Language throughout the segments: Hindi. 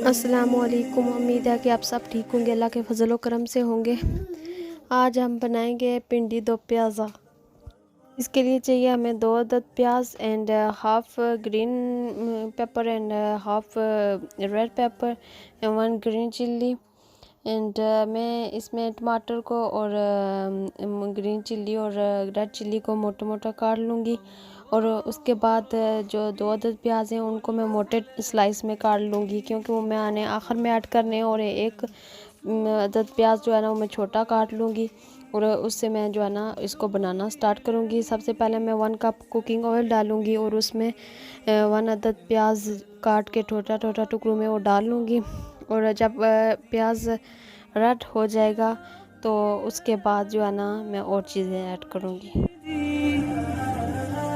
अस्सलामुअलैकुम। उम्मीद है कि आप सब ठीक होंगे, अल्लाह के फजल व करम से होंगे। आज हम बनाएंगे पिंडी दो प्याज़ा। इसके लिए चाहिए हमें 2 अदद प्याज and half green pepper and half red pepper and 1 green chilli and मैं इसमें टमाटर को और ग्रीन चिल्ली और रेड चिल्ली को मोटा मोटा काट लूँगी। और उसके बाद जो 2 अदद प्याज हैं उनको मैं मोटे स्लाइस में काट लूँगी, क्योंकि वो मैं आने आखिर में ऐड करने हैं। और एक अदद प्याज जो है ना वो मैं छोटा काट लूँगी और उससे मैं जो है ना इसको बनाना स्टार्ट करूँगी। सबसे पहले मैं 1 कप कुकिंग ऑयल डालूँगी और उसमें 1 अदद प्याज काट के छोटा छोटा टुकड़ों में वो डाल लूँगी। और जब प्याज रेड हो जाएगा तो उसके बाद जो है ना मैं और चीज़ें ऐड करूँगी।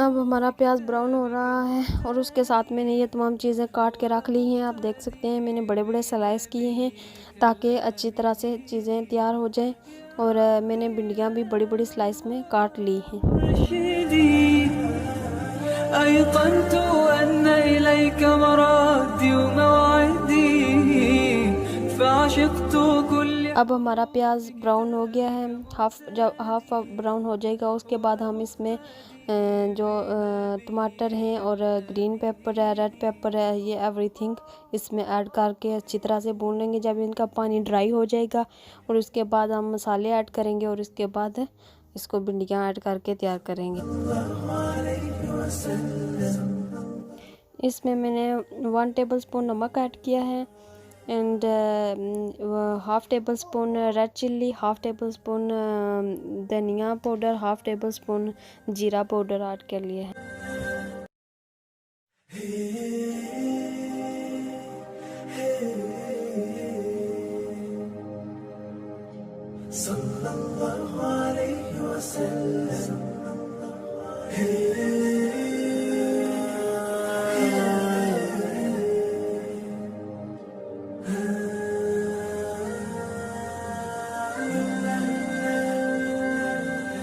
अब हमारा प्याज ब्राउन हो रहा है और उसके साथ मैंने ये तमाम चीज़ें काट के रख ली हैं। आप देख सकते हैं मैंने बड़े बड़े स्लाइस किए हैं ताकि अच्छी तरह से चीज़ें तैयार हो जाएं। और मैंने भिंडियाँ भी बड़ी बड़ी स्लाइस में काट ली हैं। अब हमारा प्याज ब्राउन हो गया है, जब हाफ ब्राउन हो जाएगा उसके बाद हम इसमें जो टमाटर हैं और ग्रीन पेपर है, रेड पेपर है, ये एवरीथिंग इसमें ऐड करके अच्छी तरह से भून लेंगे जब इनका पानी ड्राई हो जाएगा। और उसके बाद हम मसाले ऐड करेंगे और इसके बाद इसको भिंडियाँ ऐड करके तैयार करेंगे। इसमें मैंने 1 टेबलस्पून नमक ऐड किया है and half table spoon red chilli, half table spoon धनिया पाउडर, हाफ टेबल स्पून जीरा पाउडर ऐड कर लिए हैं।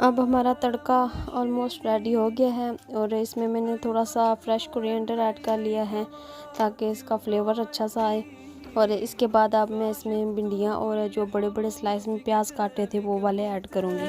अब हमारा तड़का ऑलमोस्ट रेडी हो गया है और इसमें मैंने थोड़ा सा फ्रेश कोरिएंडर ऐड कर लिया है ताकि इसका फ्लेवर अच्छा सा आए। और इसके बाद अब मैं इसमें भिंडियाँ और जो बड़े बड़े स्लाइस में प्याज काटे थे वो वाले ऐड करूँगी।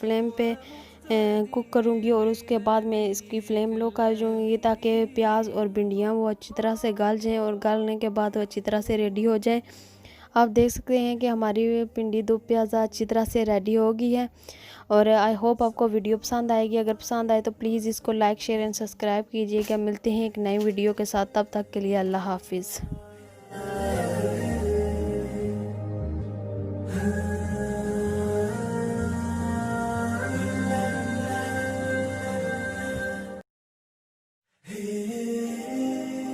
फ्लेम पे कुक करूँगी और उसके बाद मैं इसकी फ्लेम लो कर दूँगी ताकि प्याज और भिंडियाँ वो अच्छी तरह से गल जाएँ और गलने के बाद वो अच्छी तरह से रेडी हो जाए। आप देख सकते हैं कि हमारी पिंडी दो प्याज़ा अच्छी तरह से रेडी हो गई है। और आई होप आपको वीडियो पसंद आएगी। अगर पसंद आए तो प्लीज़ इसको लाइक शेयर एंड सब्सक्राइब कीजिएगा। मिलते हैं एक नई वीडियो के साथ, तब तक के लिए अल्लाह हाफिज़। Hey